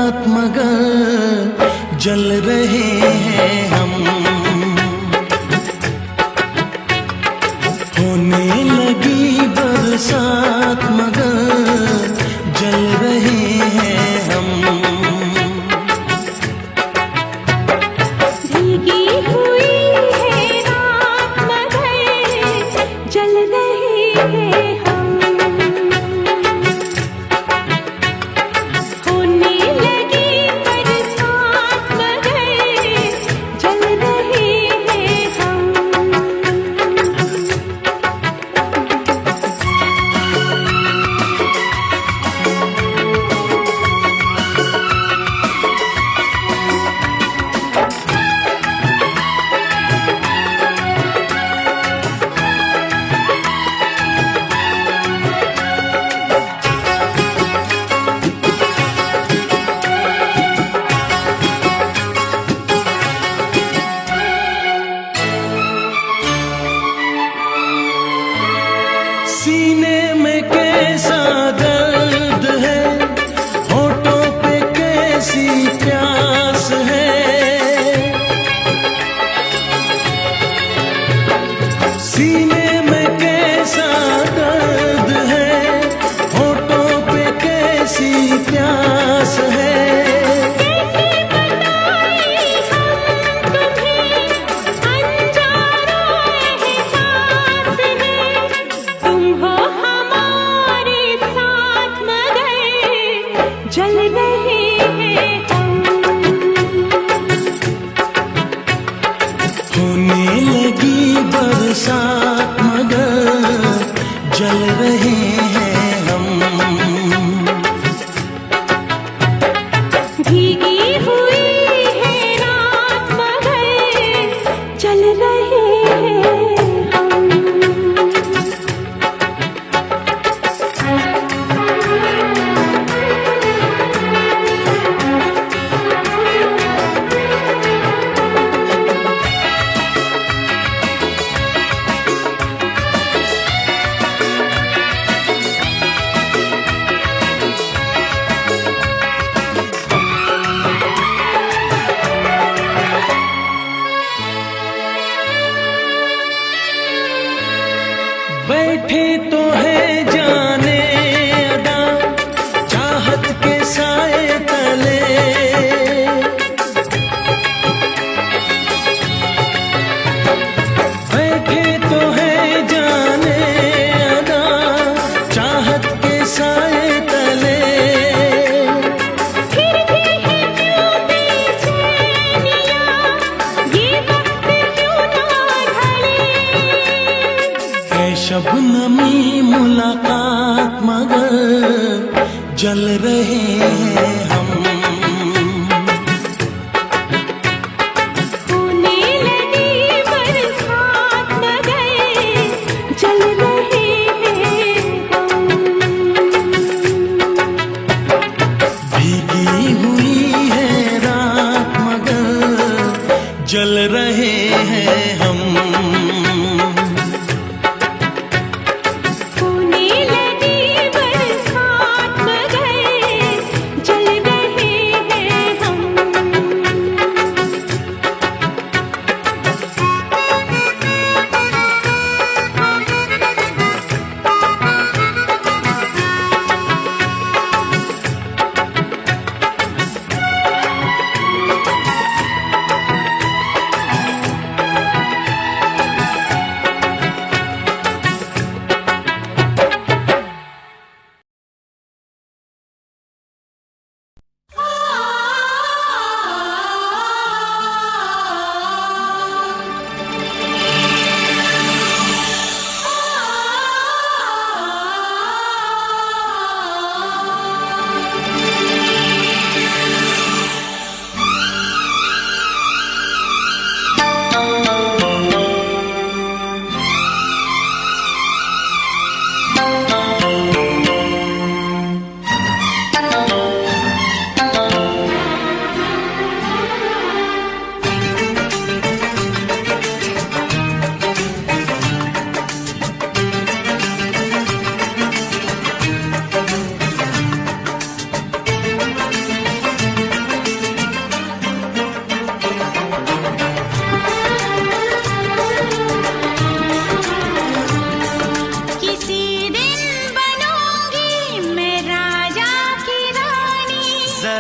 साथ मगर जल रहे हैं हम। होने लगी बरसात मगर जल रहे हैं हम। भीगी हुई है रात मगर जल रहे हैं हम। होने लगी बरसात मगर जल रहे हैं हम। सीने में कैसा दर्द है, होठों पे कैसी प्यास है। सीने में कैसा दर्द है, होठों पे कैसी प्यास है। जल रहे हैं हम। होने लगी बरसात मगर जल रहे हैं हम। भीगी हुई है रात मगर जल रहे हैं हम। बैठे तो है जाने अदा चाहत के साए तले। बैठे तो है जाने अदा चाहत के साए तले। फिर भी है क्यों बेचैनियां, ये वक्त क्यों ना ढले। है शबनमी मुलाकात मगर जल रहे हैं हम। होने लगी बरसात मगर जल रहे हैं हम। भीगी हुई है रात मगर जल रहे हैं हम। होने लगी बरसात मगर जल रहे हैं हम।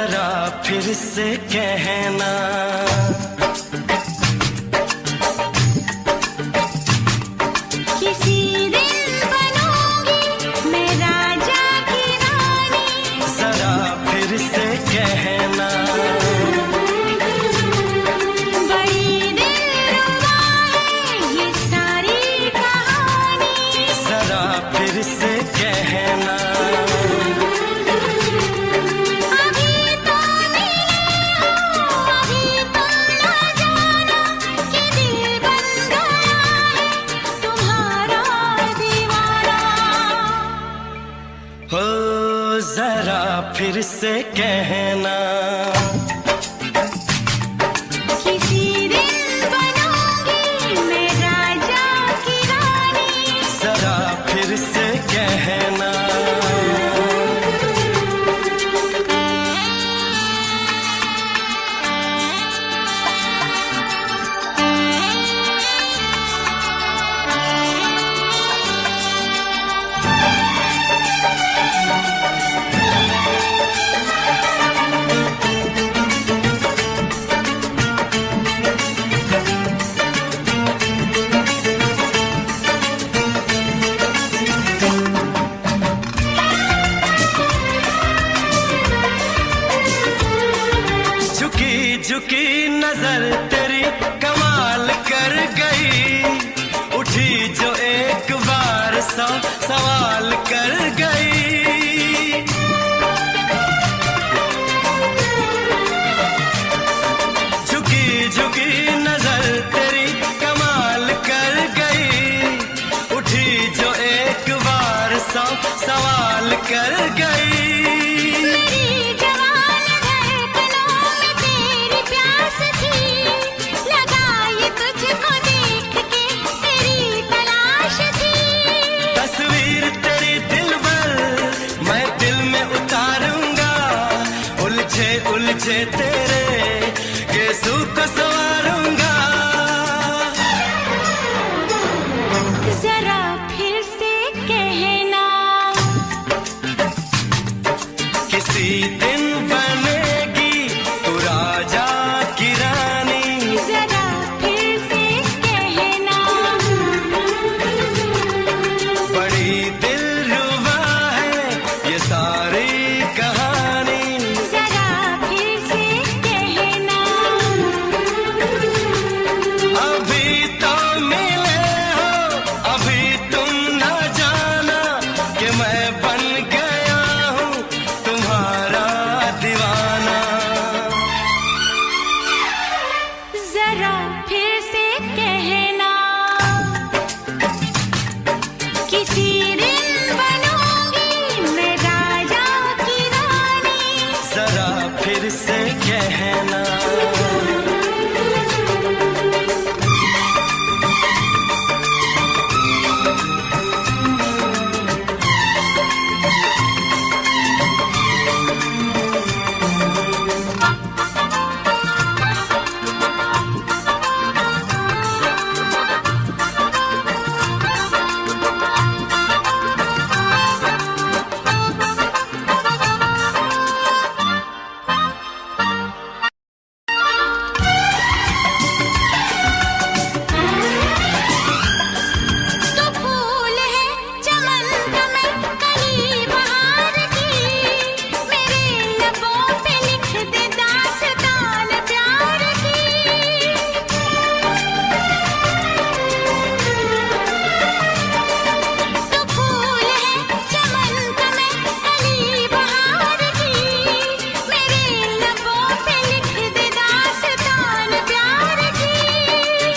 जरा फिर से कहना, किसी दिन बनूंगी मैं राजा की रानी, जरा फिर से कहना, बड़ी दिलरुबा है ये सारी कहानी, जरा फिर से कहना। अभी तो मिले हो, अभी तो ना जाना कि दिल बन गया है तुम्हारा दीवाना। हो जरा फिर से कहना, किसी दिन बनूंगी मैं राजा की रानी, जरा फिर से कहना। झुकी झुकी नजर तेरी कमाल कर गई, उठी जो एक बार 100 सवाल कर गई। झुकी झुकी नजर तेरी कमाल कर गई, उठी जो एक बार 100 सवाल कर गई। मेरी जवान धड़कनों में तेरी प्यास थी, लगाई तुझको देख के तेरी तलाश थी। तस्वीर तेरी दिल भर मैं दिल में उतारूंगा, उलझे उलझे तेरे गेसू को संवारूंगा। जरा फिर से कहना, किसी दिन बनेगी तू राजा की रानी, जरा फिर से कहना, बड़ी दिलरुबा है ये सारी कहानी। जरा फिर से कहना, अभी तो मिले हो, अभी तुम न जाना कि मैं बन गया हूँ तुम्हारा दीवाना। जरा फिर से कहना, किसी दिन बनूंगी मैं राजा की रानी, जरा फिर से कहना। तो फूल है चमन का मैं कली बहार की, मेरे लबों पे लिख दे दास्तान प्यार की। तो फूल है चमन का मैं कली बहार की, मेरे लबों पे लिख दे दास्तान प्यार की।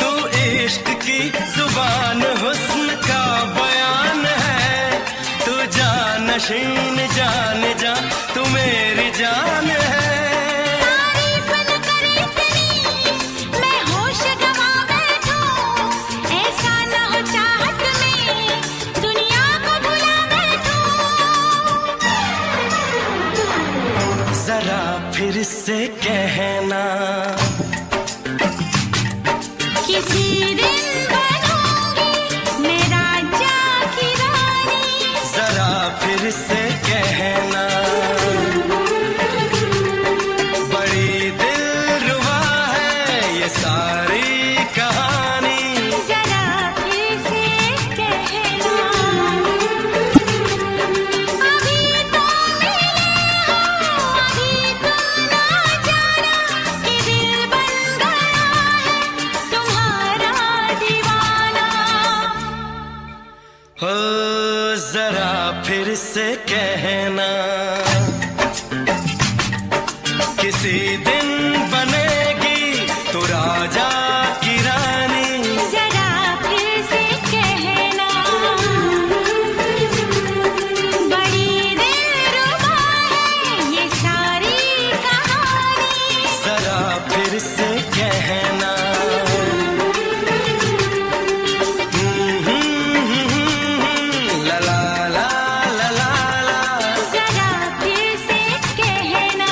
तू इश्क की जुबान हुस्न का बयान है, तू जानशीन जान जा तू मेरी जान है। तारीफ न करे इतनी मैं होश गवा बैठूं, ऐसा न हो चाहत में दुनिया को भुला बैठूं। जरा फिर से कहना, किसी दिन बनूंगी मैं राजा की रानी, जरा फिर से कहना। से कहना, किसी दिन बनेगी तू राजा की रानी। जरा फिर से कहना, बड़ी दिलरुबा है ये सारी कहानी। जरा फिर से कहना, ला ला ला ला ला ला। जरा फिर से कहना,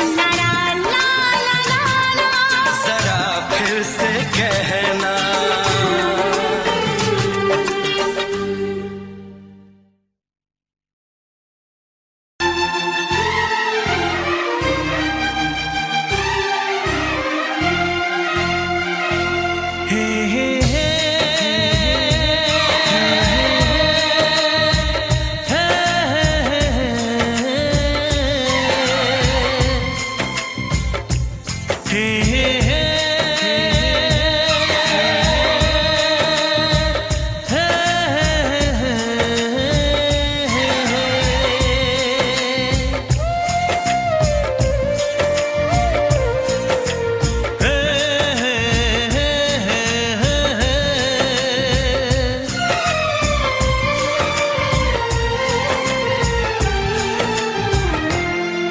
ला ला ला ला ला ला। जरा फिर से कहना। हे हे हे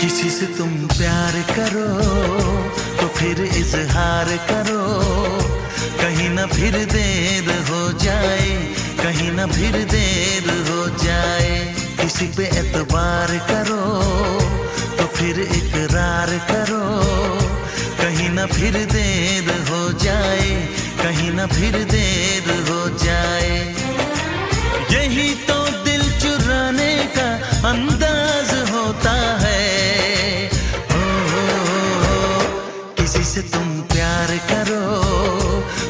किसी से तुम प्यार करो तो फिर इजहार करो, कहीं ना फिर देर हो जाए, कहीं ना फिर देर हो जाए। किसी पे एतबार करो तो फिर इकरार करो, कहीं ना फिर देर हो जाए, कहीं ना फिर देर हो जाए। यही तो दिल चुराने का अंदाज होता है। किसी से तुम प्यार करो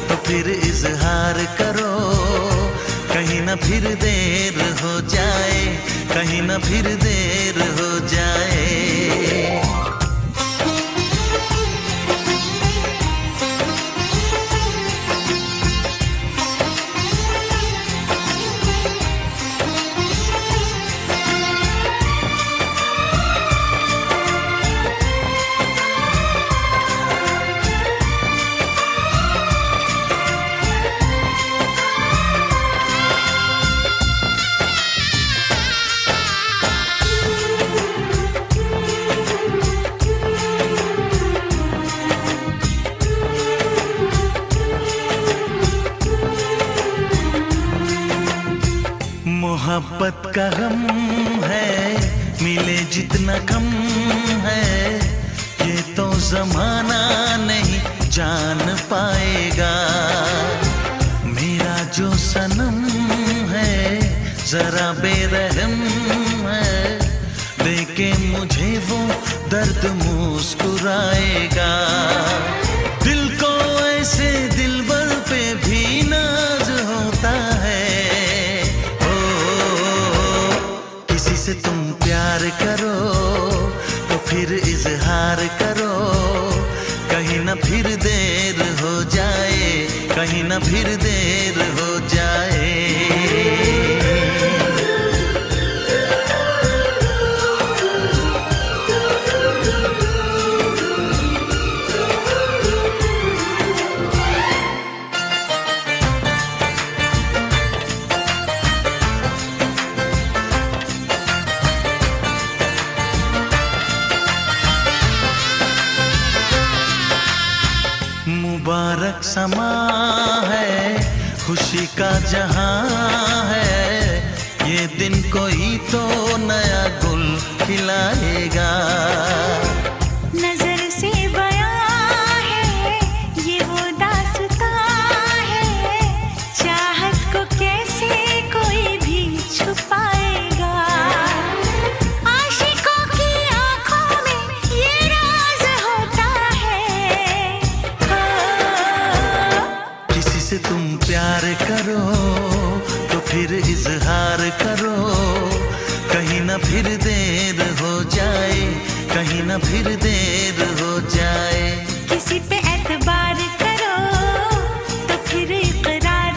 तो फिर इजहार करो, कहीं ना फिर देर हो जाए, कहीं ना फिर देर हो जाए। मोहब्बत का गम है, मिले जितना कम है, ये तो जमाना नहीं जान पाएगा। मेरा जो सनम है जरा बेरहम है, देके मुझे वो दर्द मुस्कुराएगा। दिल को ऐसे दिलबर पे भी नाज होता है। किसी से तुम प्यार करो तो फिर इजहार करो, कहीं ना फिर देर हो जाए, कहीं ना फिर देर हो जाए। मुबारक समा है, खुशी का जहां है, ये दिन कोई तो नया गुल खिलाएगा। नजर से बयां है ये वो दास्तां है, चाहत को कैसे कोई भी छुपाएगा। आशिकों की आंखों में ये राज होता है। किसी से तुम प्यार करो तो फिर इजहार करो, कहीं ना फिर देर हो जाए, कहीं ना फिर देर हो जाए। किसी पे एतबार करो तो फिर इकरार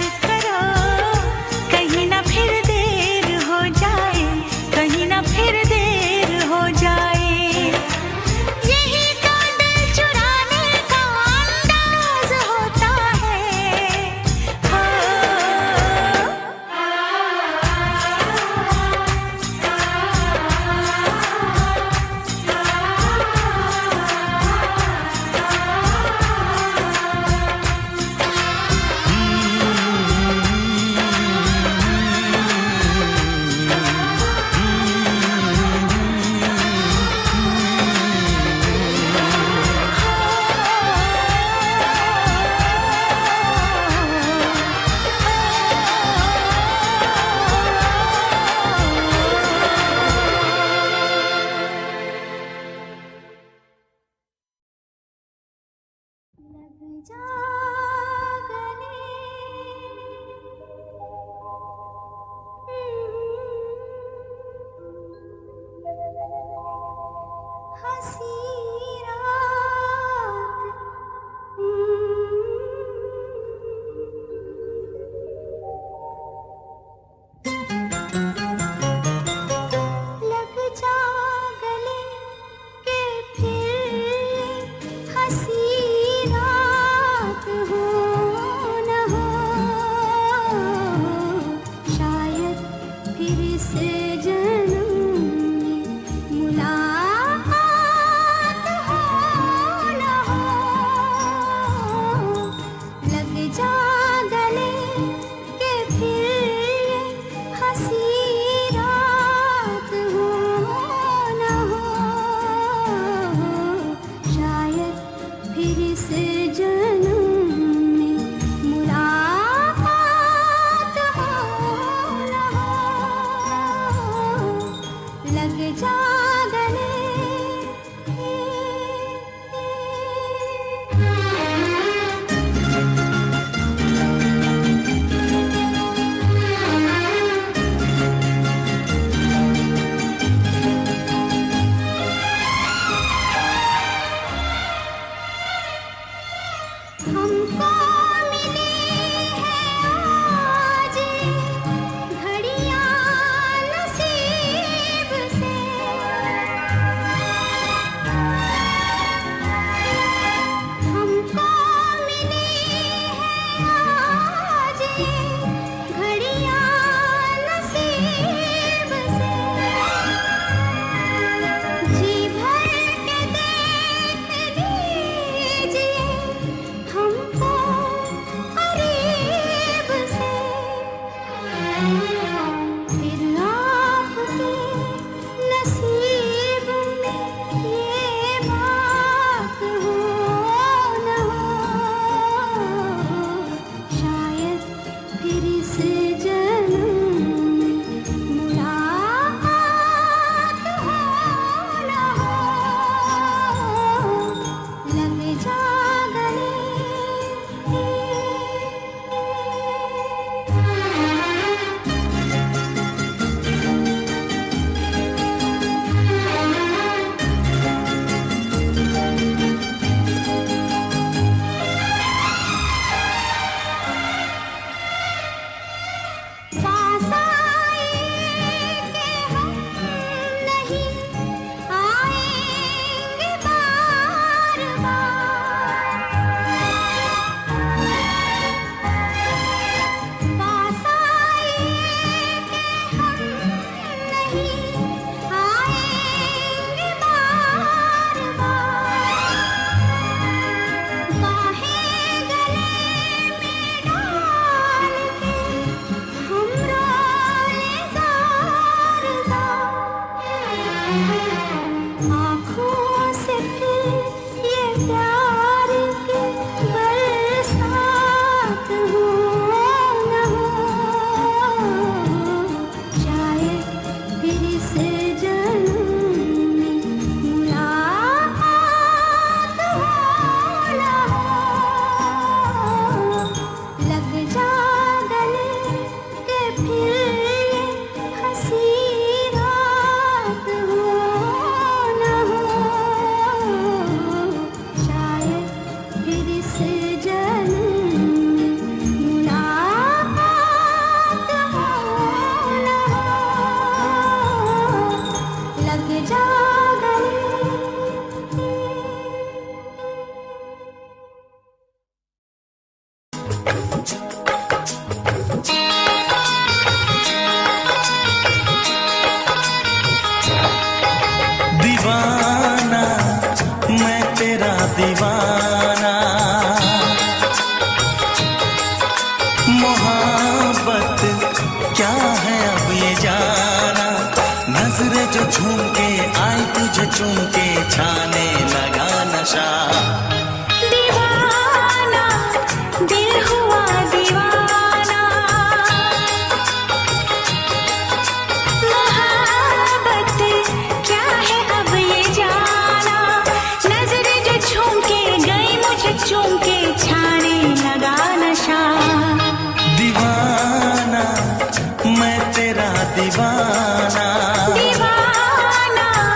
दीवाना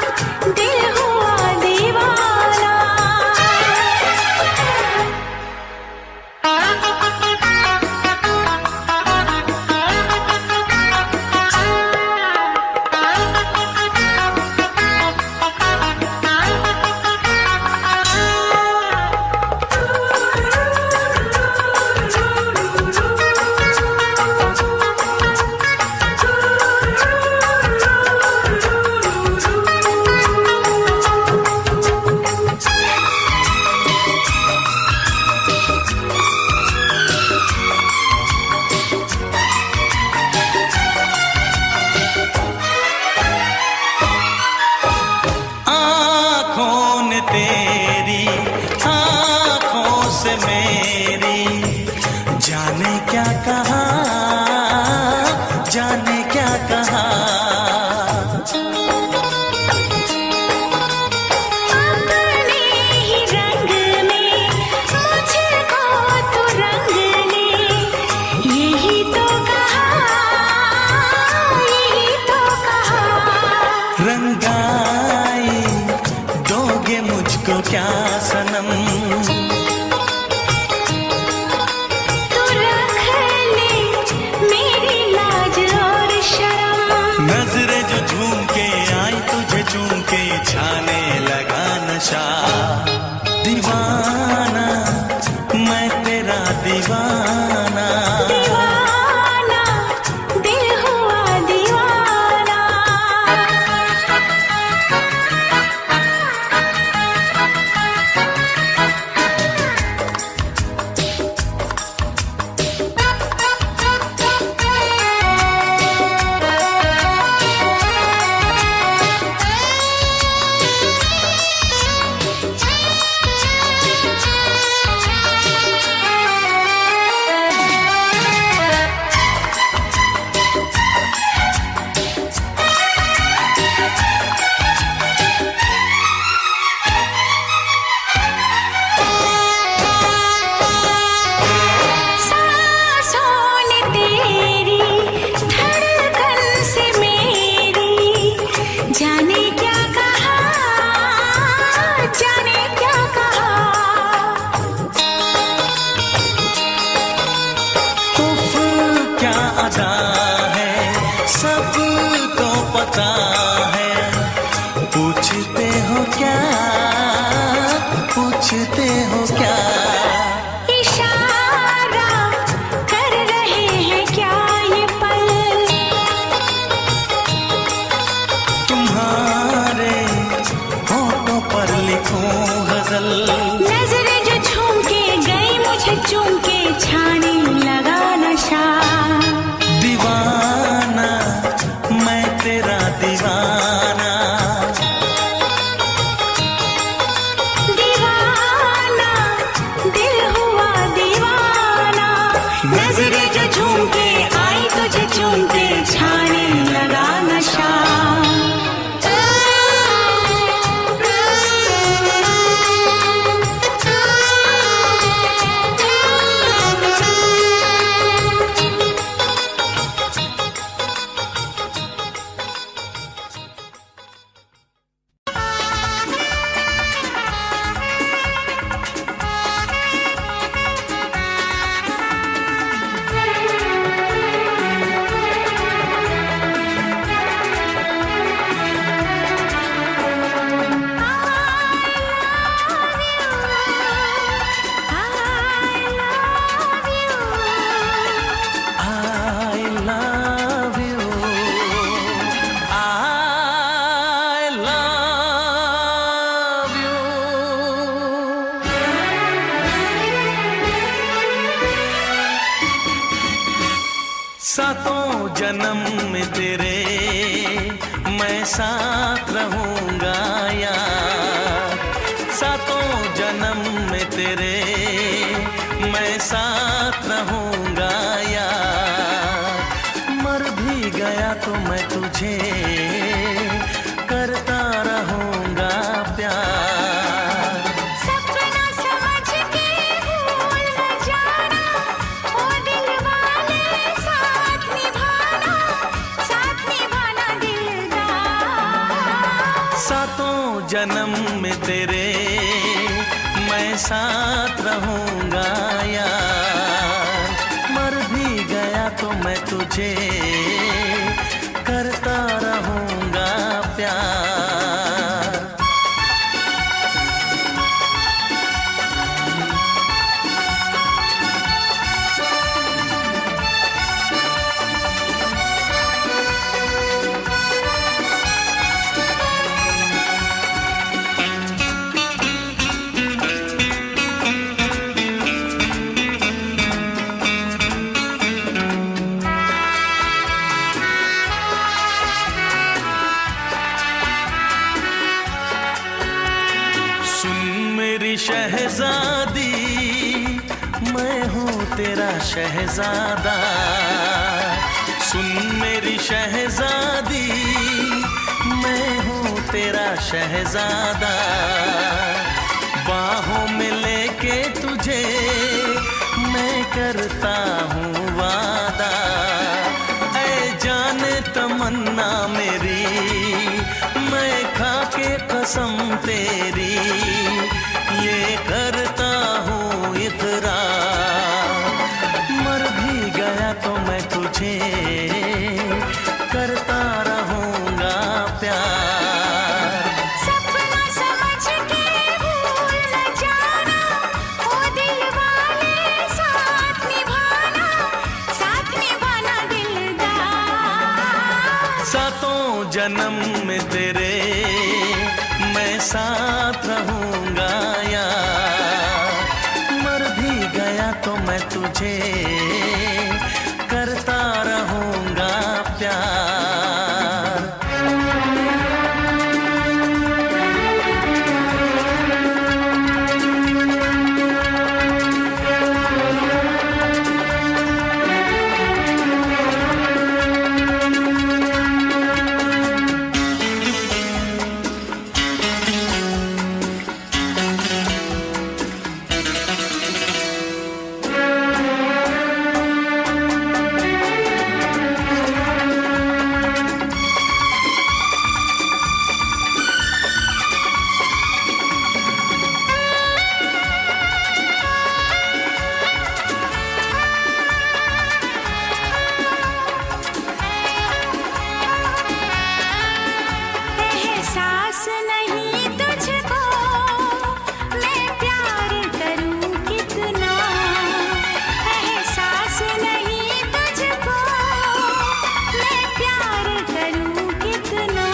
दिल हुआ दीवाना। जाने क्या कहा, जाने क्या कहा। अपने ही रंग में मुझको तो रंग ले, यही तो कहा, यही तो कहा। रंगाई दोगे मुझको क्या सनम, तू रख ले मेरी लाज और शर्म। नजरें जो झूम के आई तुझे चूम के छाने लगा नशा। दीवाना मैं तेरा दीवाना, दीवाना दिल हुआ दीवाना। सांसों ने तेरी धड़कन से मेरी जाने क्या कहा, जाने क्या कहा। उफ क्या अदा है सबको पता है। पूछते हो क्या, पूछते हो क्या। इशारा कर रहे हैं क्या ये पल, तुम्हारे होठों पर लिखूं गजल। नजरें जो झूम के गई मुझे चूम के छाने लगा नशा। दीवाना मैं तेरा दीवाना, दीवाना दिल हुआ दीवाना। नजरें जो झूम के आई तुझे चूम के छाने लगा नशा। I love you, I love you। सातों जन्म में तेरे मैं साथ रहूंगा यार। सातों जन्म में तेरे मैं साथ रहूंगा यार। मर भी गया तो मैं तुझे करता रहूंगा प्यार। सपना समझ के भूल न जाना, ओ दिल वाले साथ निभाना दिलदार। सातों जन्म में तेरे मैं साथ रहूंगा यार। मर भी गया तो मैं तुझे करता रहूंगा प्यार। शहजादी मैं हूँ तेरा शहजादा, सुन मेरी शहजादी, मैं हूँ तेरा शहजादा। बाहों में लेके तुझे मैं करता हूँ वादा। ऐ जाने तमन्ना मेरी, मैं खा के कसम तेरी ये करता हूँ इकरार। मर भी गया तो मैं तुझे करता रहूँगा प्यार। सपना समझ के भूल न जाना, ओ दिल वाले साथ निभाना दिलदार। सातों जन्म में तेरे मैं साथ रहूँगा यार। मर भी गया तो मैं तुझे करता रहूँगा प्यार। एहसास नहीं तुझको मैं प्यार करूं कितना, एहसास नहीं तुझको मैं प्यार करूं कितना।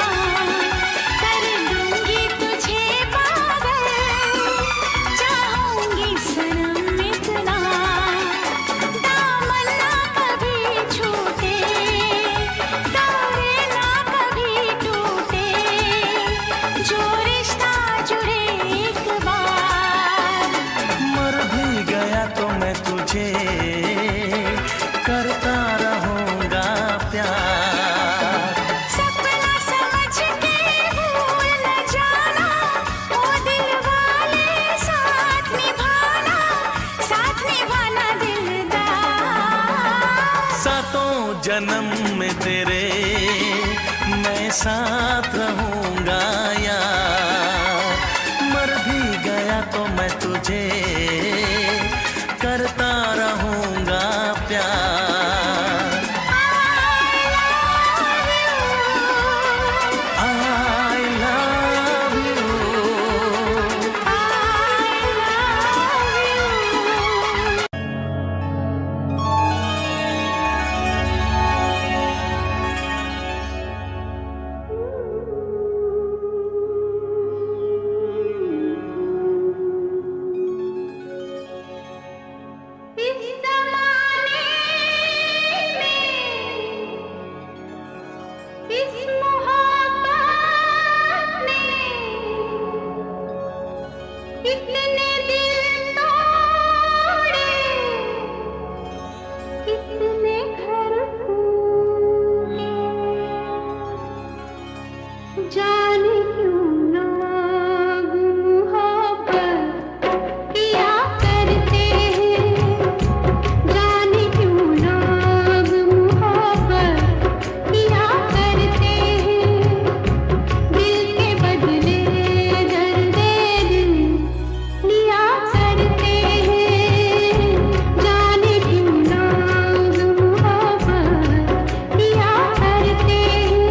कर दूंगी तुझे पागल, चाहूंगी सनम इतना। दामन ना कभी छूटे, तारे ना कभी टूटे, जो रिश्ता जुड़े एक बार। मर भी गया तो मैं तुझे करता रहूँगा प्यार। सपना समझ के भूल न जाना, ओ दिल वाले साथ निभाना दिलदार। सातों जन्म में तेरे मैं साथ रहूँगा यार। मर भी गया तो मैं तुझे करता रहूँगा प्यार। I love you। इस ज़माने में, इस मोहब्बत में कितने दिल तोड़े, कितने घर फूटे। जाने क्यों लोग मोहब्बत किया करते हैं, जाने क्यों लोग मोहब्बत किया करते हैं। दिल के बदले दर्द दिल लिया करते हैं, जाने क्यों लोग मोहब्बत किया करते हैं।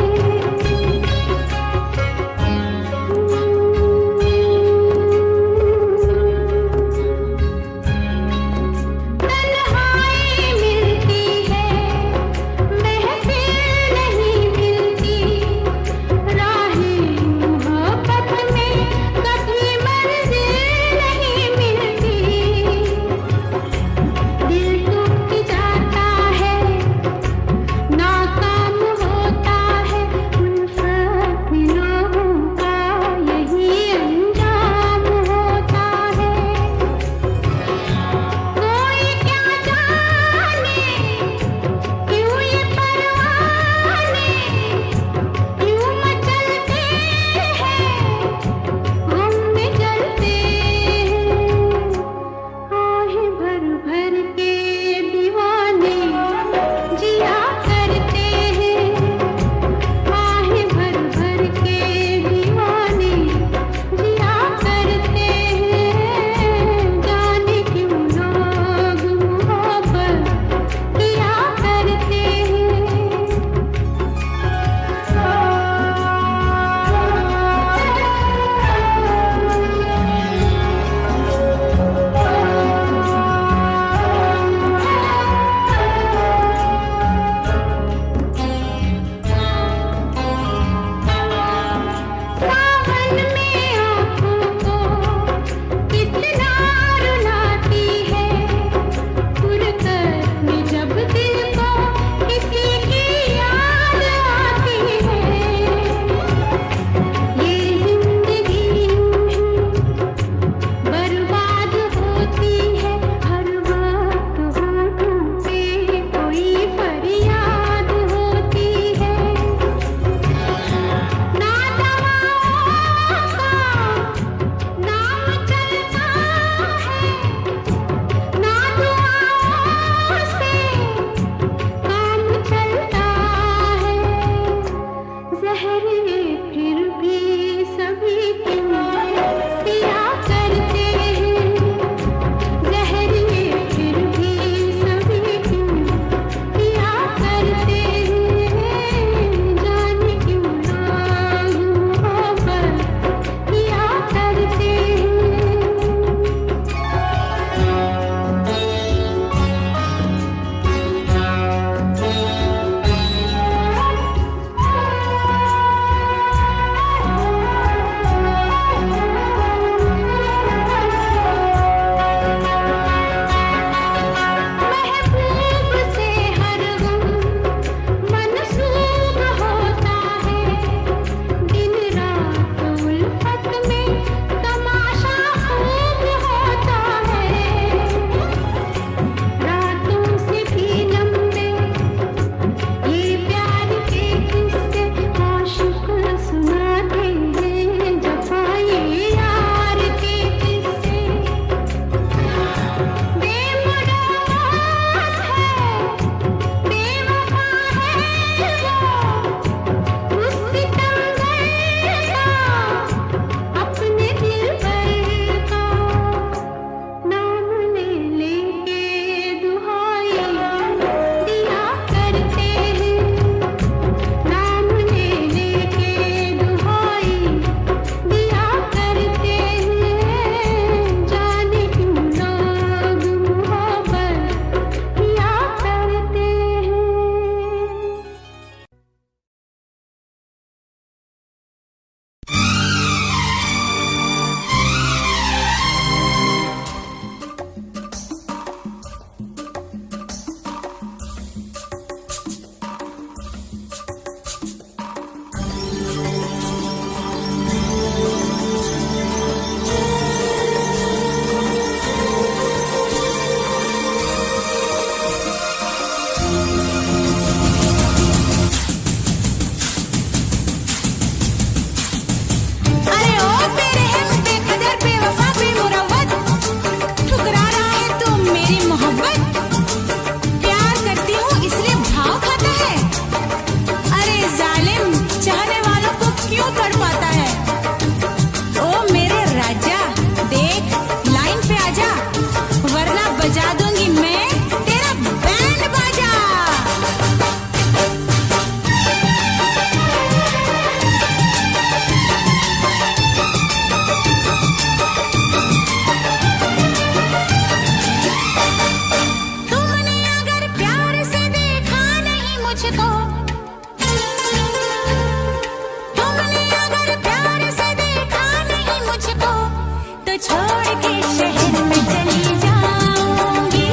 छोड़ के शहर में चली जाऊंगी,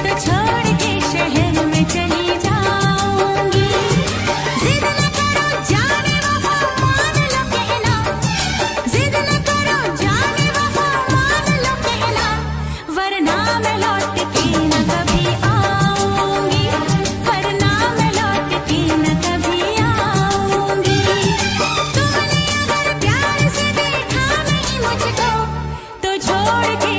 तो छोड़ के शहर में चली जाऊंगी। जिद न करो जाने वफा मान लो कहना, जिद न करो जाने वफा मान लो कहना, वरना मैं लौट के न कभी आऊंगी, वरना मैं लौट के न कभी आऊंगी। तुमने अगर प्यार से देखा नहीं मुझको, तो छोड़ के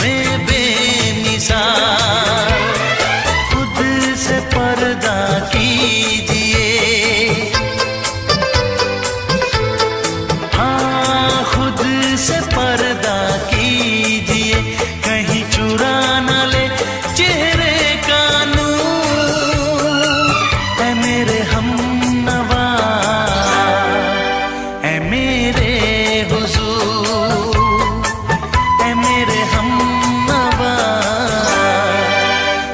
में बेमिसाल। खुद से पर्दा कीजिए, हाँ खुद से पर्दा कीजिए, कहीं चुरा न ले चेहरे का नूर। ऐ मेरे हमनवा, ऐ मेरे हुजूर, ऐ मेरे हमनवा,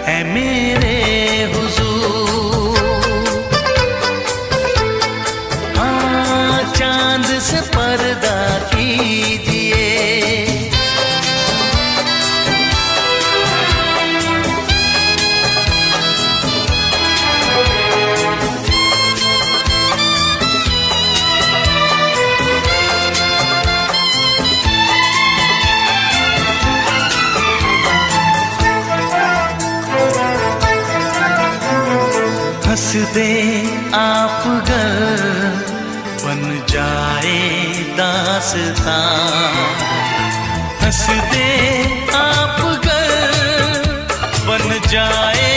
ऐ मेरे हुजूर। हाँ चांद से पर्दा कीजिए। हंस दे आप गर बन जाए दास्तां। हंस दे आप गर बन जाए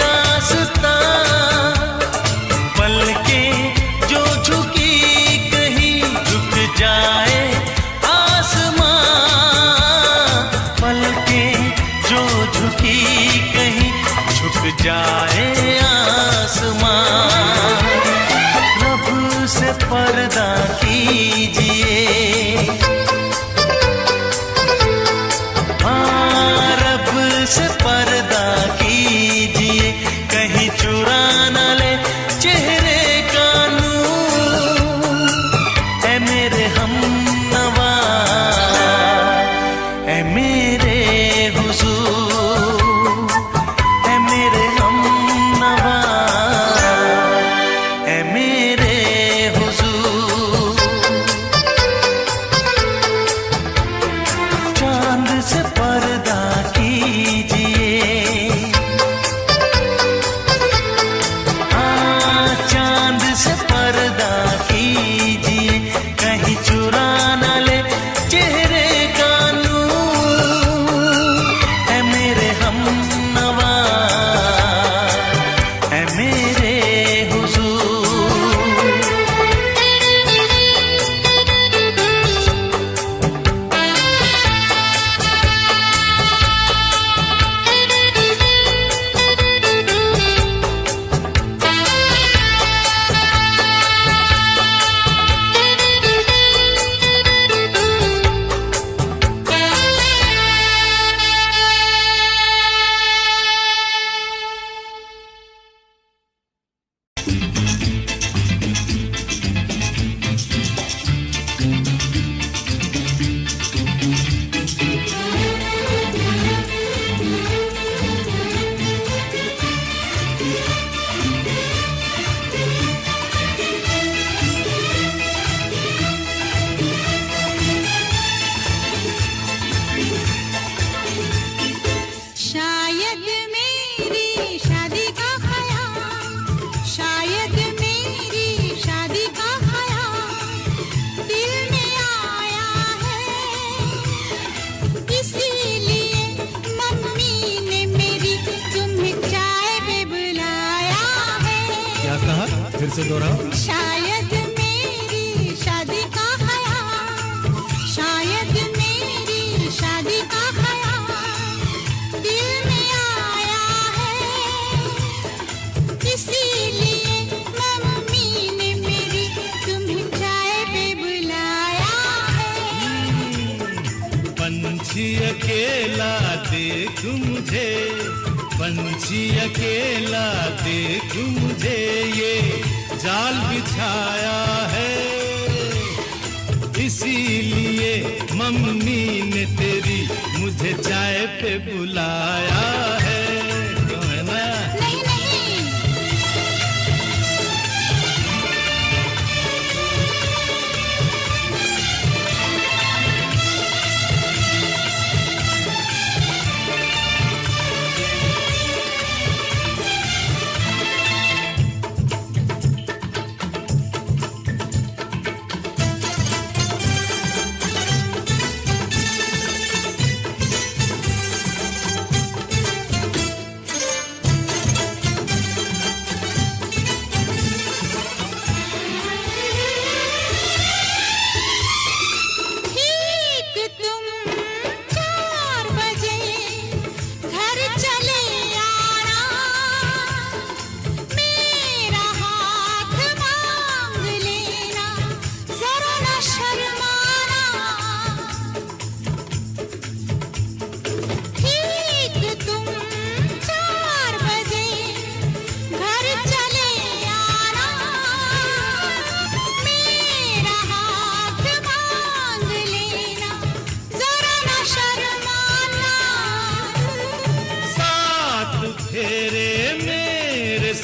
दास्तां। पलकें जो झुकी कहीं झुक जाए आसमां। पलकें जो झुकी कहीं झुक जाए आसमां। रब से पर्दा कीजिए, हाँ रब से पर्दा कीजिए, कहीं चुरा न ले चेहरे का नूर। ऐ मेरे हमनवा, ऐ मेरे हुजूर, ऐ मेरे हमनवा, ऐ मेरे हुजूर। चांद से पर्दा कीजिए, हाँ चांद से पर्दा कीजिए, कहीं चुरा न ले चेहरे का नूर। ऐ मेरे हमनवा, ऐ मेरे हुजूर। शायद मेरी शादी का ख्याल, शायद मेरी शादी का ख्याल दिल में आया है। इसीलिए मम्मी ने मेरी तुम्हें चाय पे बुलाया है। क्या कहा? फिर से दोहराओ। शायद मेरी शादी का ख्याल, शायद मेरी शादी का ख्याल दिल में आया है। इसीलिए मम्मी ने मेरी तुम्हें चाय पे बुलाया है। पंछी अकेला देख मुझे, पंछी अकेला देख मुझे, ये जाल बिछाया है। इसीलिए मम्मी ने तेरी मुझे चाय पे बुलाया है। क्यों है ना? नहीं नहीं,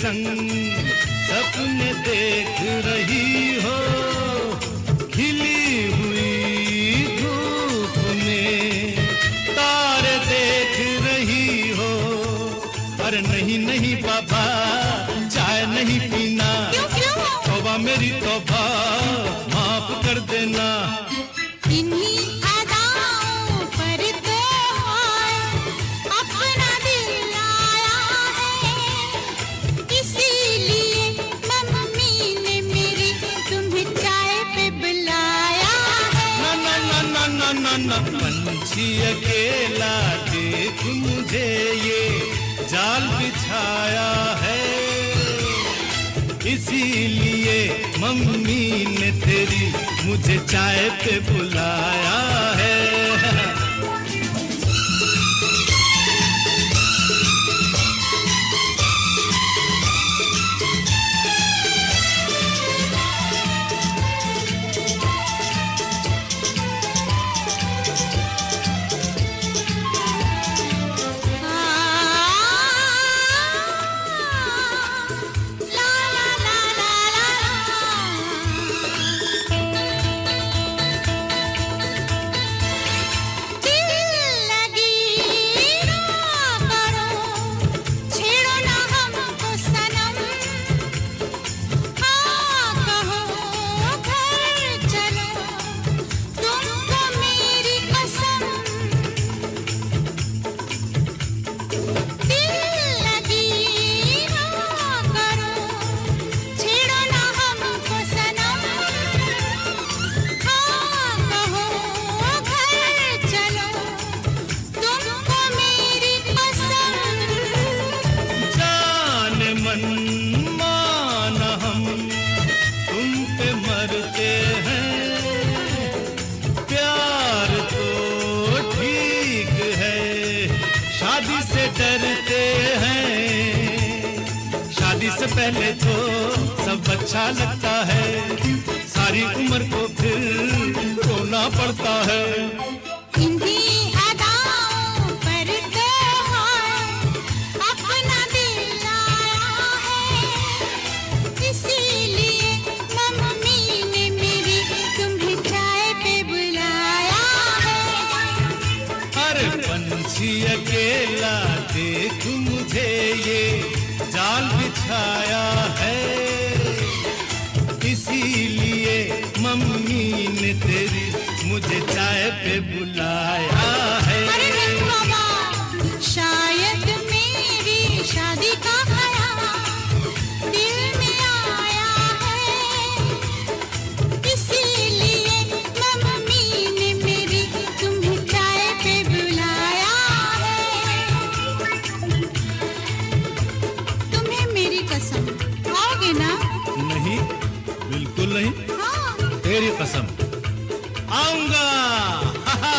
संग सपने देख रही हो, खिली हुई धूप में तारे देख रही हो। अरे नहीं नहीं बाबा, चाय नहीं पीना। क्यों क्यों? तौबा मेरी तौबा, माफ कर देना। इन्हीं अदाओं पर तो अपना दिल आया है, इसीलिए मम्मी ने मेरी तुम्हें चाय पे बुलाया है। ना ना ना ना ना ना ना, पंछी अकेला देख मुझे ये जाल बिछाया है, इसीलिए मम्मी ने तेरी मुझे चाय पे बुलाया है। पहले तो सब अच्छा लगता है, सारी उम्र को फिर रोना पड़ता है। इन्हीं अदाओं पर तो अपना दिल आया है, इसीलिए मम्मी ने मेरी तुम्हें चाय पे बुलाया है। अरे पंछी अकेला देख मुझे ये जाल बिछाया है, इसीलिए मम्मी ने तेरी मुझे चाय पे बुलाया है। अरे नहीं बाबा, शायद मेरी शादी का ख्याल दिल में आया है, इसीलिए मम्मी ने मेरी तुम्हें चाय पे बुलाया है। तुम्हें मेरी कसम, आओगे ना? नहीं, बिल्कुल नहीं। हाँ। तेरी कसम, आऊंगा। हा हा।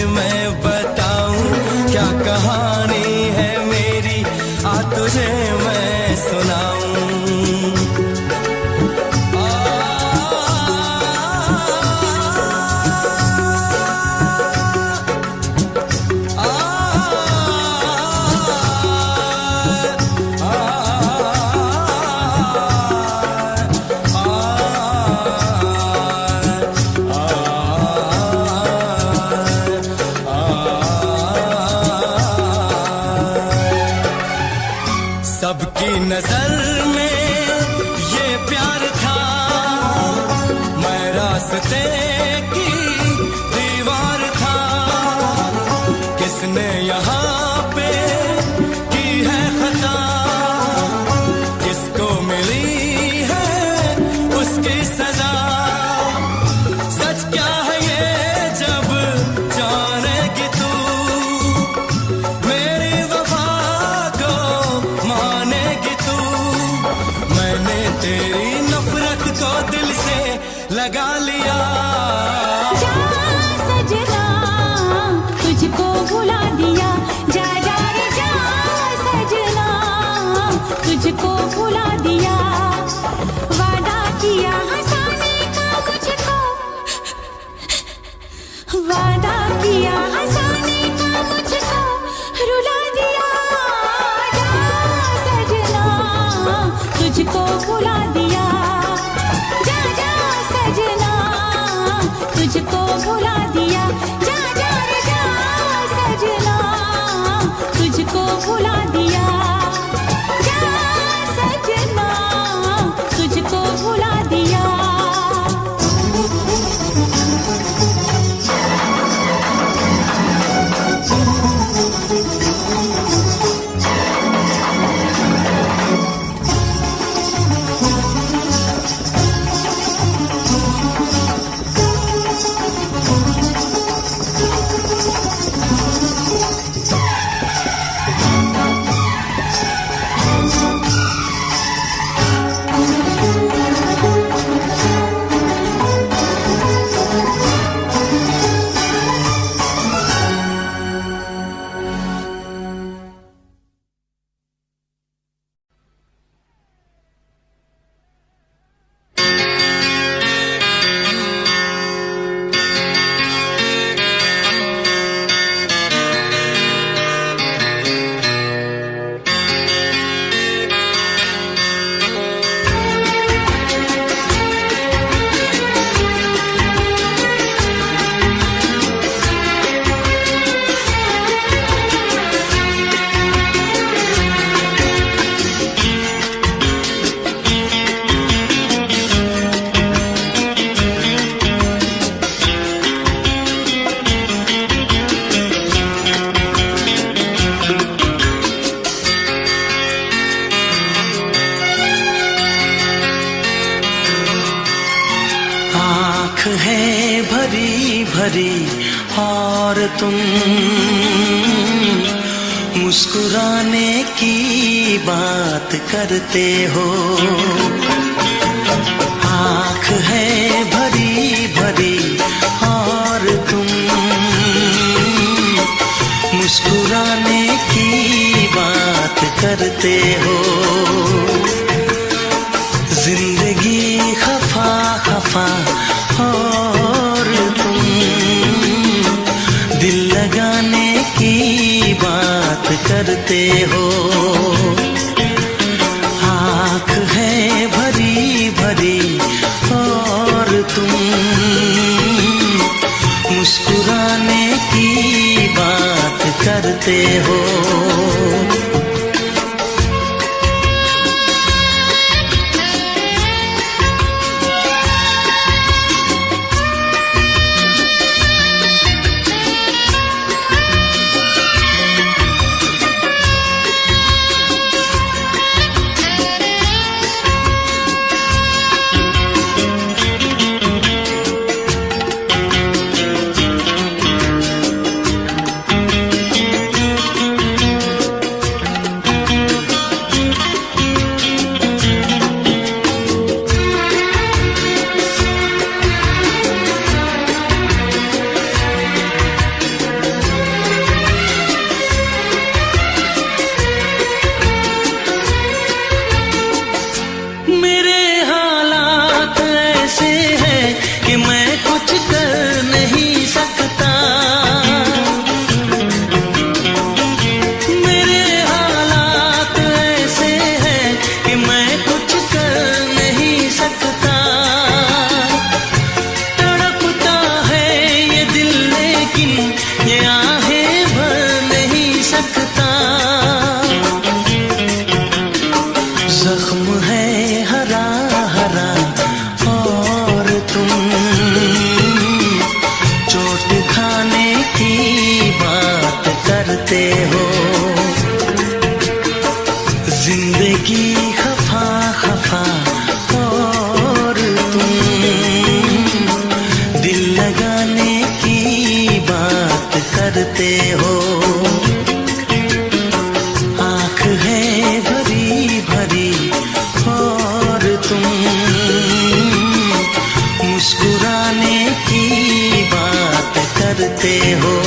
मैं बताऊं क्या कहानी है मेरी, आ तुझे मैं सुनाऊं। सबकी नजर में ये प्यार था, मैं रास्ते की दीवार था। किसने यहाँ पे की है खता, किसको मिली है उसकी सजा। सच क्या है ये जब जानेगी तू, मेरी वफा को मानेगी तू। मैंने तेरी नफरत को दिल से लगा लिया। जा सजना तुझको भुला दिया, जा जा रे जा सजना तुझको भुला दिया। वादा किया हंसाने का मुझको, वादा किया हंसाने का मुझको रुला दिया। जा सजना तुझको भुला दिया, जा जा सजना तुझको भुला दिया। जा जा रे जा सजना तुझको भुला दिया, जा सजना तुझको भुला दिया। आँख है भरी भरी और तुम मुस्कुराने की बात करते हो। आँख है भरी भरी और तुम मुस्कुराने की बात करते हो। जिंदगी खफा खफा और तुम दिल लगाने की बात करते हो। आँख है भरी भरी और तुम मुस्कुराने की बात करते हो। करते हो। आँख है भरी भरी और तुम मुस्कुराने की बात करते हो।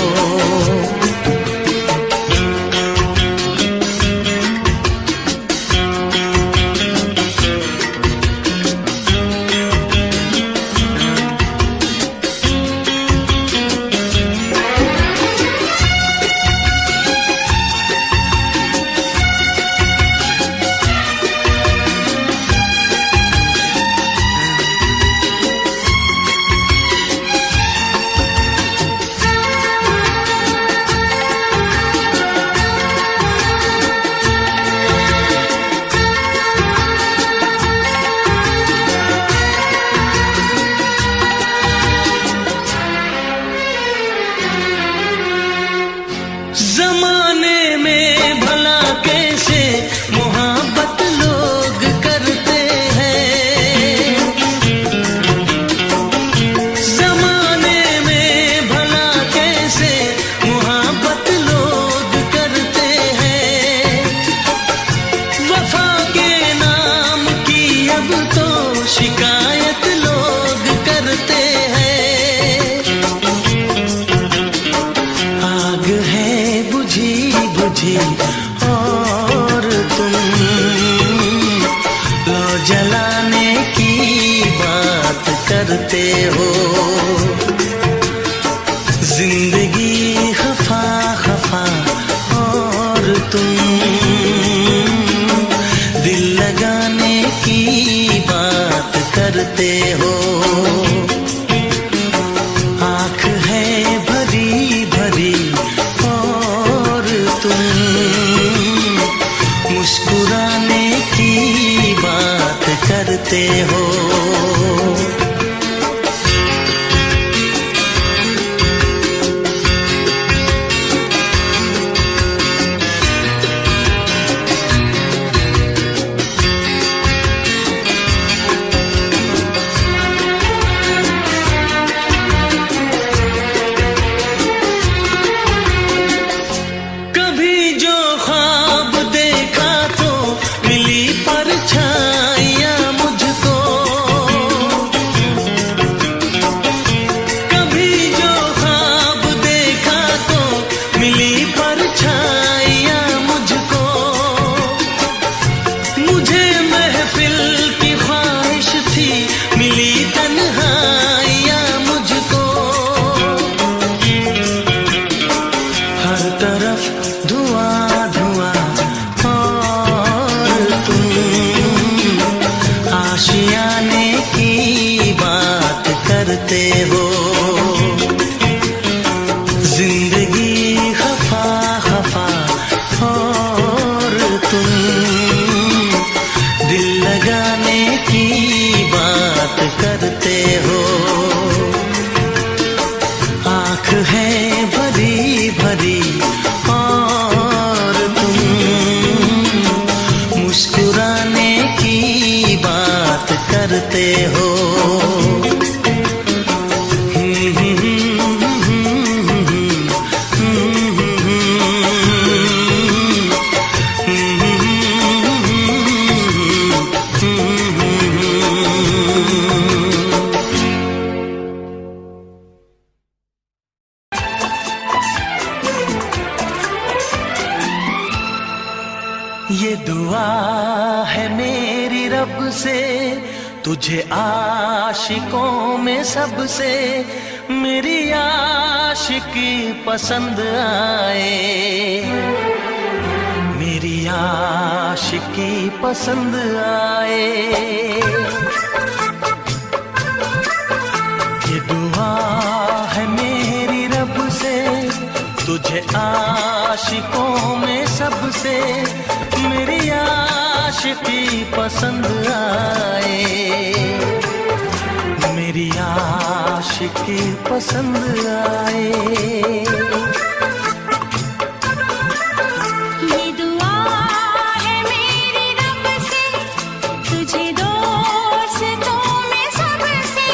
जमाने में भला कैसे मोहब्बत लोग करते हैं। जमाने में भला कैसे मोहब्बत लोग करते हैं। वफा के नाम की अब तो शिकायत लोग करते हैं। आग है बुझी बुझी और तुम लो जलाने की बात करते हो। जिंदगी खफा खफा और तुम दिल लगाने की बात करते हो। आँख है भरी भरी और तुम मुस्कुराने की बात करते हो। कभी जो ख्वाब देखा तो मिली परछाइयाँ मुझको। कभी जो ख्वाब देखा तो मिली परछाइयाँ मुझको। मुझे महफिल की ख्वाहिश थी मिली तन्हाइयाँ मुझको। हर तरफ धुआं धुआं और तुम आशियाने की बात करते हो। जिंदगी खफा खफा और तुम दिल लगाने की बात करते हो। आँख है भरी भरी और तुम मुस्कुराने की बात करते हो। ये दुआ है मेरी रब से तुझे आशिकों में सबसे मेरी आशिकी पसंद आए। मेरी आशिकी पसंद आए। ये दुआ है मेरी रब से तुझे आशिकों में सबसे मेरी आशिकी पसंद आए। मेरी आशिकी पसंद आए। ये दुआ है मेरी रब से तुझे दोस्तों में सबसे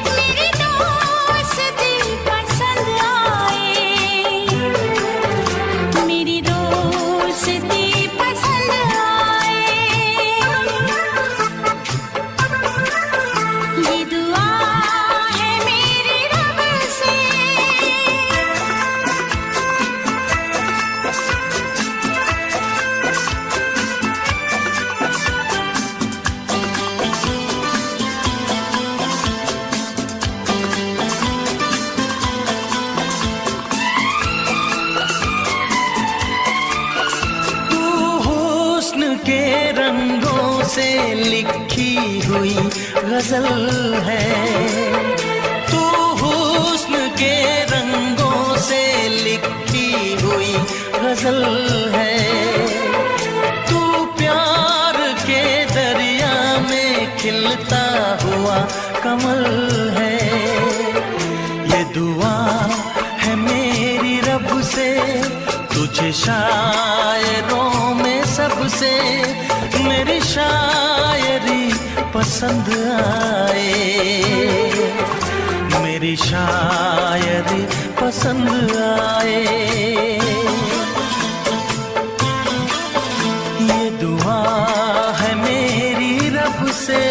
मेरी दोस्ती पसंद आए। से लिखी हुई गजल है। तू हुस्न के रंगों से लिखी हुई गजल है। तू प्यार के दरिया में खिलता हुआ कमल है। ये दुआ है मेरी रब से, तुझे शायरों में सबसे मेरी शायरी पसंद आए, मेरी शायरी पसंद आए। ये दुआ है मेरी रब से।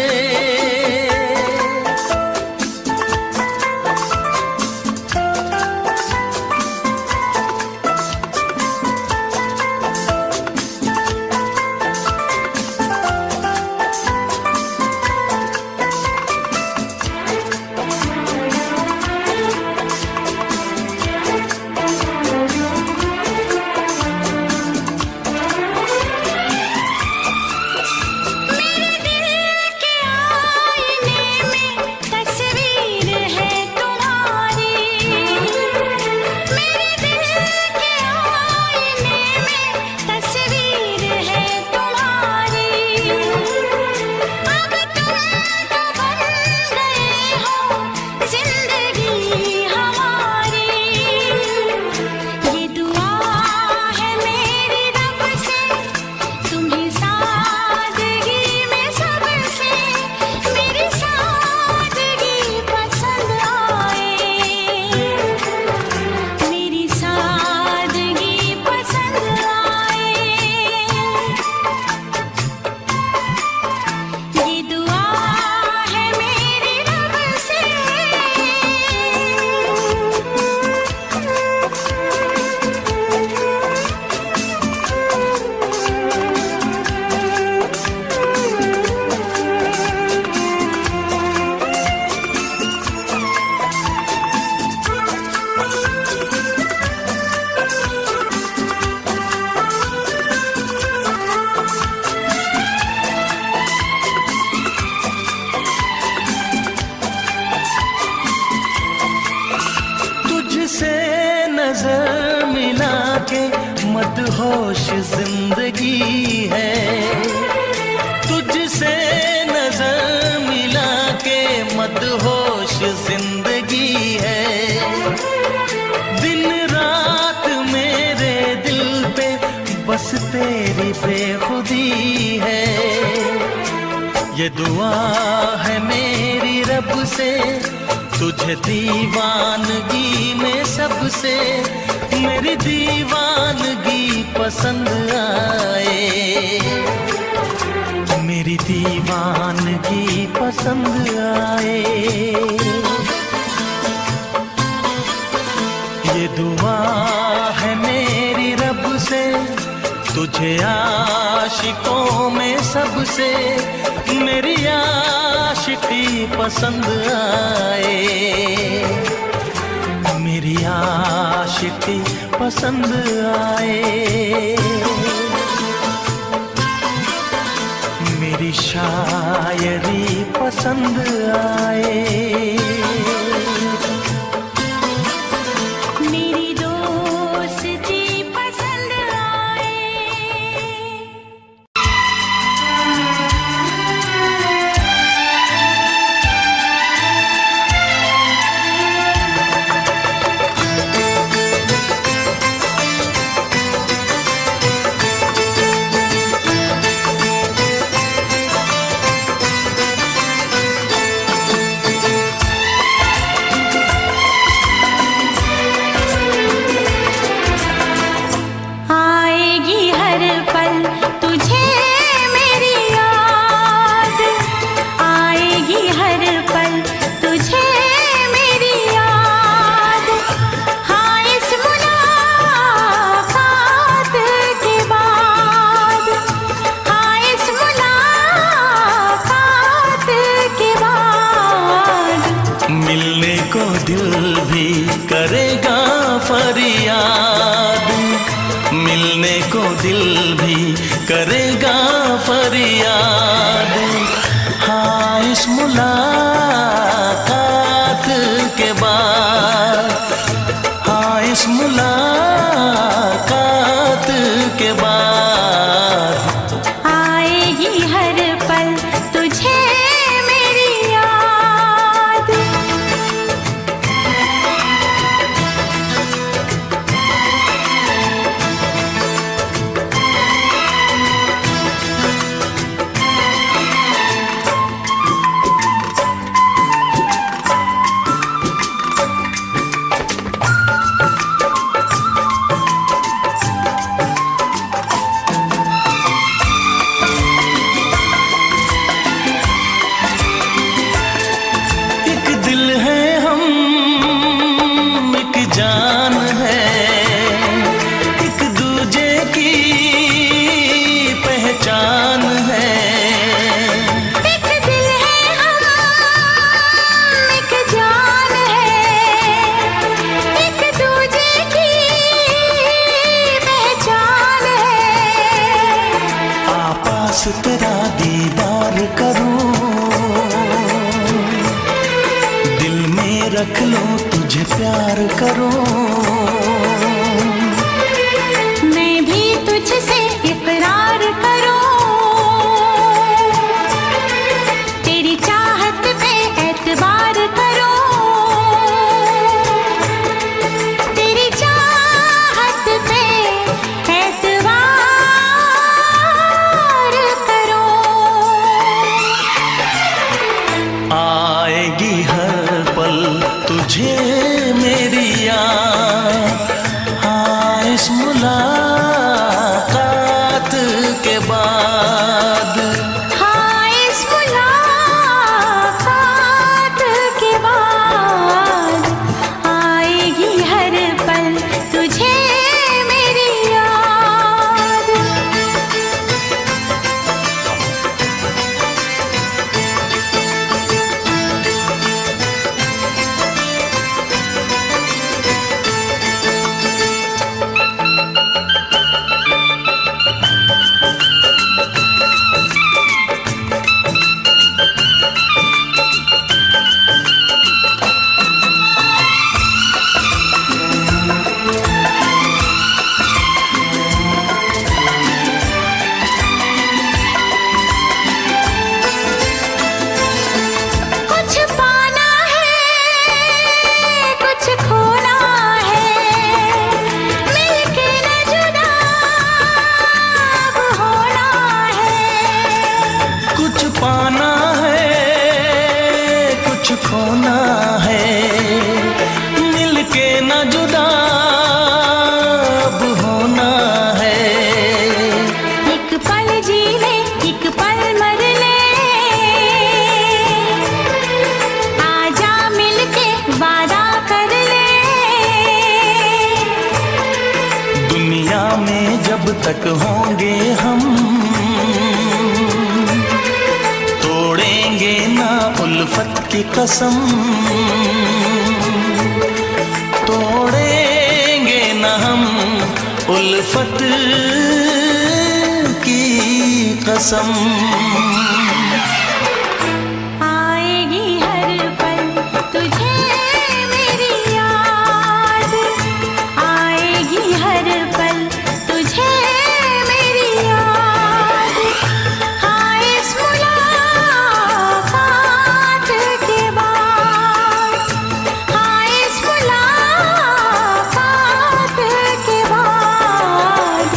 नजर मिला के मदहोश जिंदगी है। तुझसे नजर मिला के मदहोश जिंदगी है। दिन रात मेरे दिल पे बस तेरी बेखुदी है। ये दुआ है मेरी रब से, तुझे दीवानगी में सबसे मेरी दीवानगी पसंद आए, मेरी दीवानगी पसंद आए। ये दुआ है मेरी रब से, तुझे आशिकों में सबसे मेरी आशिकी पसंद आए, मेरी आशिकी पसंद आए। मेरी शायरी पसंद आए। मेरी दोस्ती पसंद आए। के बाद आएगी हर पल तुझे मेरी याद। एक दिल है हम, एक जान है, एक दूजे की पहचान है। एक दिल है हम, एक जान है, एक दूजे की पहचान है। आपास तेरा दीदार करूं, दिल में रख लूं तुझे प्यार करूं। मैं भी तुझसे इकरार करूं, तेरी चाहत पे एतबार करूं, तेरी चाहत पे एतबार करूं। आएगी हर पल तुझे मेरी याद, हाँ इस मुलाकात के बाद। हाँ इस मुलाकात के बाद आएगी हर पल तुझे मेरी याद। कुछ पाना है, कुछ खोना है, मिलके न जुदा अब होना है। कुछ पाना है, कुछ खोना है, मिलके न जुदा अब होना है। एक पल जी ले, एक पल मर ले, आजा मिलके वादा कर ले। दुनिया में जब तक होंगे हम, तोड़ेंगे ना उल्फत की कसम, तोड़ेंगे ना हम उल्फत की कसम। आएगी हर पल तुझे मेरी याद, आएगी हर पल तुझे मेरी याद। हाँ इस मुलाकात के बाद, हाँ इस मुलाकात के बाद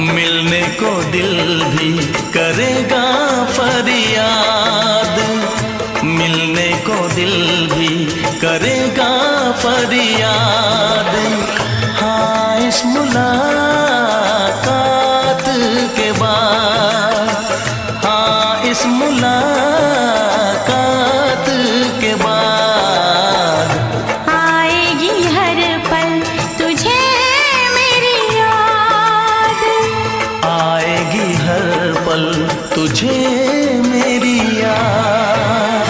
मिलने को दिल भी करेगा फरियाद, मिलने को दिल भी करेगा फरियाद। हाँ इस मुलाकात के बाद, हाँ इस मुलाकात के बाद आएगी हर पल तुझे मेरी याद। आएगी हर पल तुझे मेरी याद।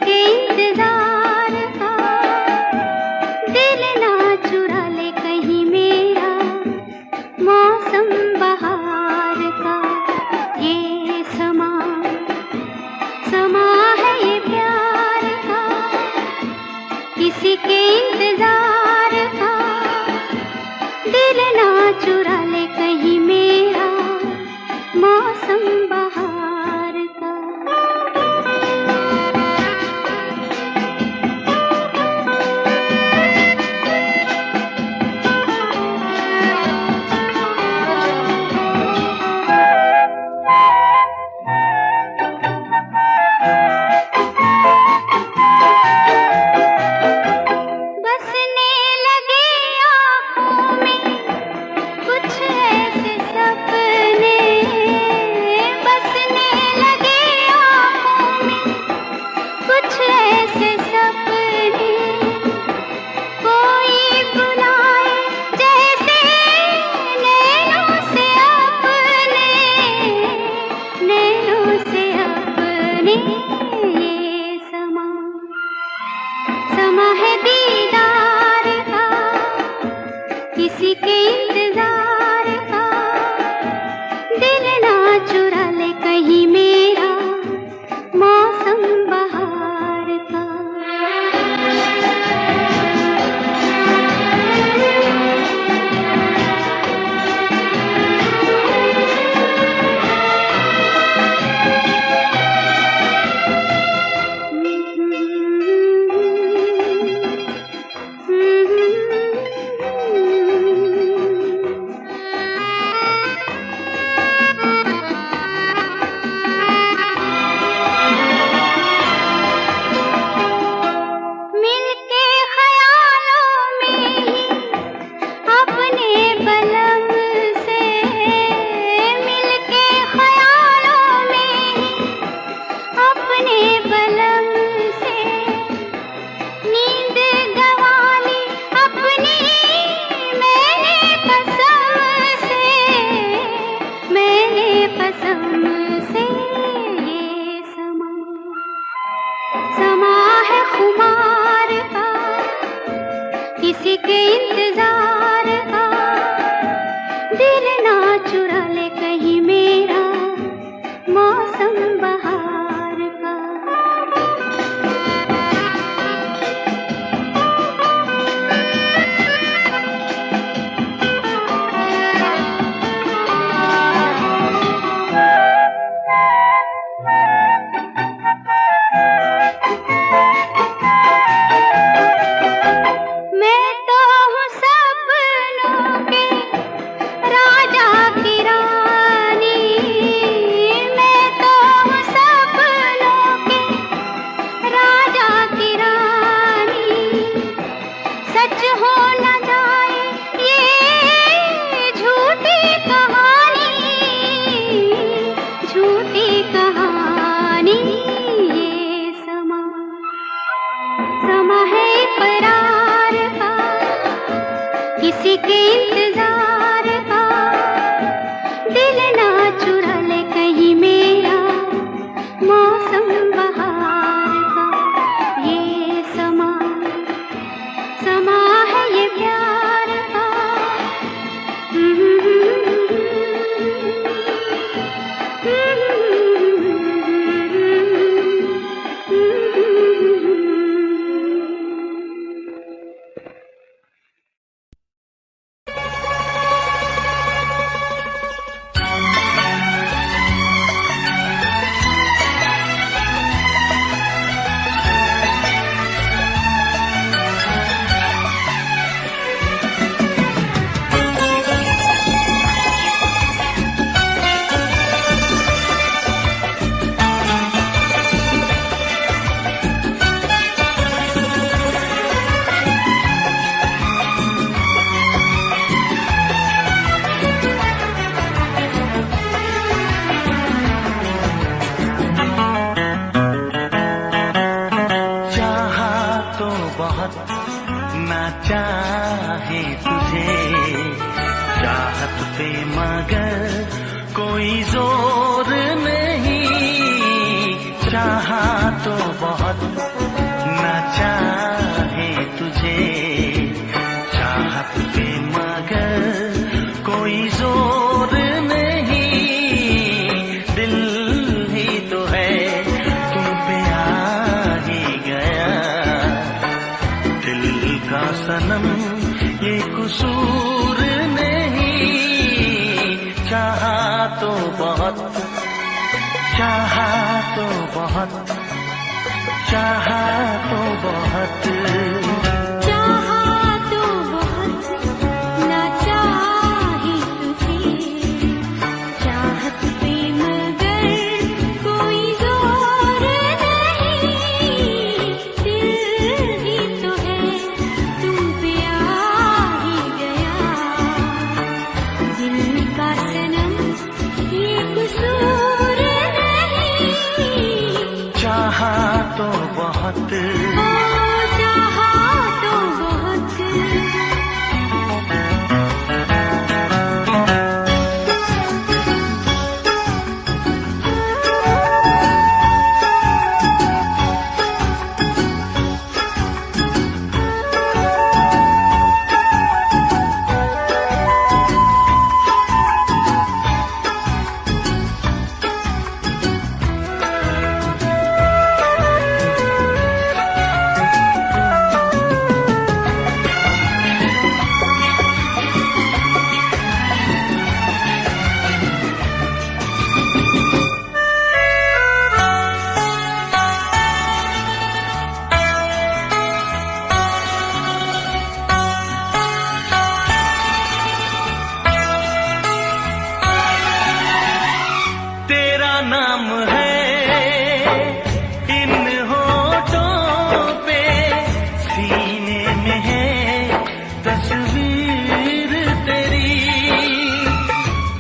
इंतजार का दिल ना चुरा ले कहीं में मौसम बहार का। बसने लगे आँखों में कुछ ऐसे सपने, बसने लगे आँखों में कुछ ऐसे सपने, कोई बुलाए जैसे नैनों से अपने, नैनों से अपने। ये समा है दीदार का, किसी के इंतजार का, दिल ना चुरा ले कहीं मेरा मौसम बहार का। मिलके ख्यालों में ही अपने बलम से, मिलके ख्यालों में ही अपने बलम से, नींद गंवा ली अपनी मैंने कसम से, मैंने कसम से। ये समा है खुमार का, किसी के इंतजार का, दिल ना चुरा ले कहीं मेरा मौसम बहार का। मैं तो हूँ सपनों के राजा की रानी, मैं तो हूँ सपनों के राजा की रानी। सच हो न जाए ये झूठी कहानी, झूठी कहानी। ये समा है इकरार का, किसी के इंतजार का, दिल ना चुरा ले कहीं मेरा मौसम बहार का। ये समा है ये प्यार का। चाहे तुझे चाहत पे मगर कोई जोर नहीं, चाहा तो बहुत ना चाहे तुझे चाहत पे मगर कोई जोर नहीं, दिल ही तो है तुम पे आ ही गया, दिल का सनम ये कसूर नहीं, चाहा तो बहुत चाहा तो बहुत, चाहा तो बहुत, चाहा तो बहुत, ना चाहे तुझे, चाहत पे मगर कोई जोर नहीं, दिल ही तो है तुम पे आ ही गया, दिल का सनम ये कसूर नहीं, चाहा तो बहुत, चाहा तो बहुत। तेरा नाम है इन होठों पे, सीने में है तस्वीर तेरी,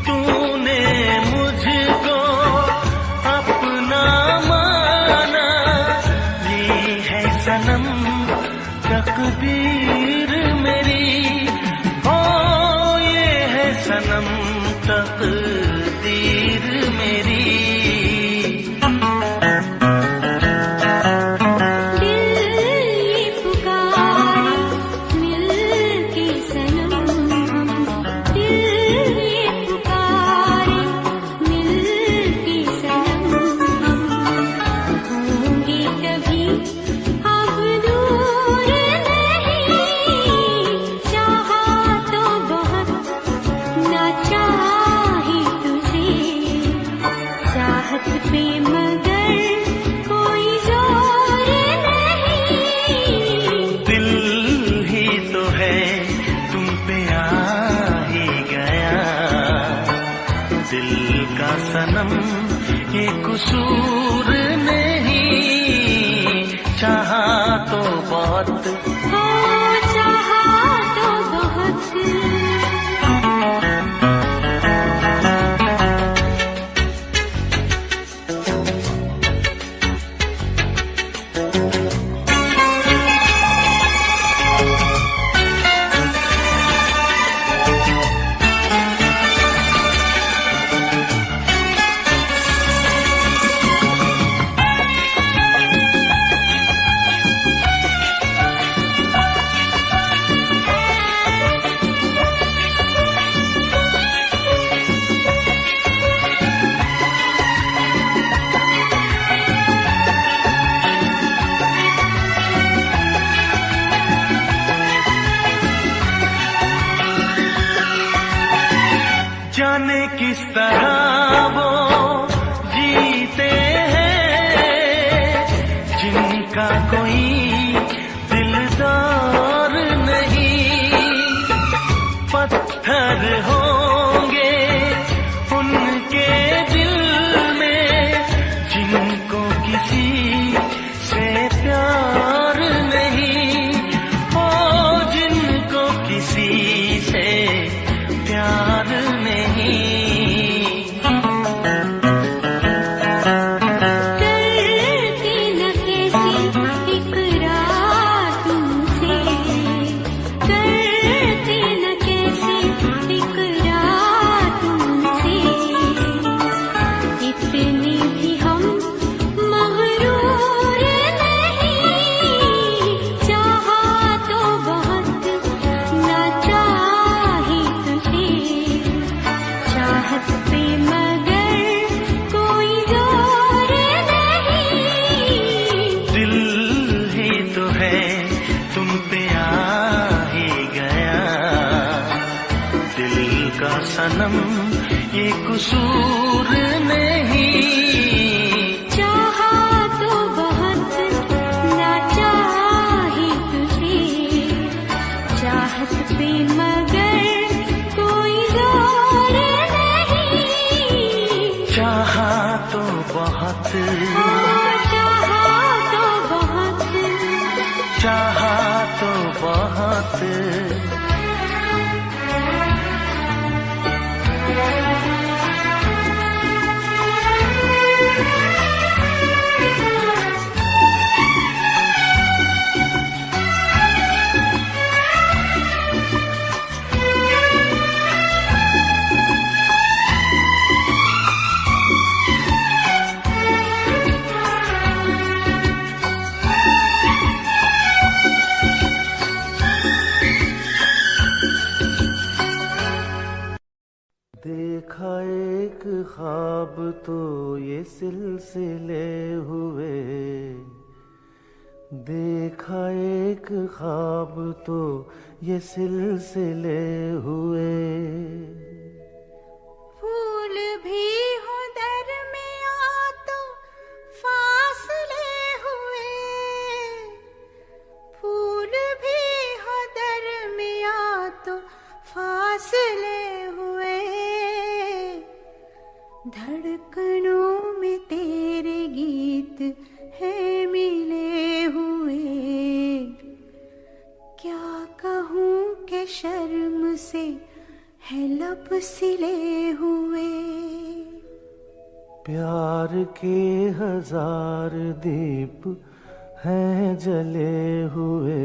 तूने मुझको अपना माना, ये है सनम तकदीर मेरी, ओ ये है सनम तकदीर मेरी। दिल ये पुकारे मिल के सनम हम, दिल ये पुकारे मिल के सनम हम, होंगे कभी अब दूर नहीं, चाहा तो बहुत, ना चाहे तुझे, चाहत पे मगर कोई जोर नहीं, दिल ही तो है तुम पे आ ही गया, दिल का सनम ये कसूर नहीं, चाहा तो बहुत, हो चाहा तो बहुत। जाने किस तरह वो जीते हैं जिनका कोई दिलदार नहीं, पत्थर होंगे उनके दिल में जिनको किसी से प्यार नहीं, ओ जिनको किसी से प्यार नहीं। करती न कैसी इकरार तुमसे, करती न कैसी इकरार तुमसे, इतने भी हम मगरूर नहीं, चाहा तो बहुत, ना चाहे तुझे, चाहत पे मगर कोई जोर नहीं, दिल ही तो है तुम पे आ ही गया, दिल का सनम ये कसूर नहीं, चाहत पे मगर कोई जोर नहीं। चाहा तो बहुत, चाहा तो बहुत, चाहा तो बहुत। देखा एक ख्वाब तो ये सिलसिले हुए, देखा एक ख्वाब तो ये सिलसिले हुए। फूल भी हो दरमिया तो फासले हुए, फूल भी हो दरमिया तो फासले हुए। धड़कनों में तेरे गीत है मिले हुए। क्या कहूँ कि शर्म से है लब सिले हुए। प्यार के हजार दीप हैं जले हुए,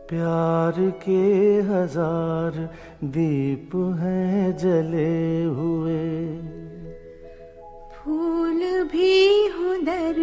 प्यार के हजार दीप हैं जले हुए। फूल भी हो दर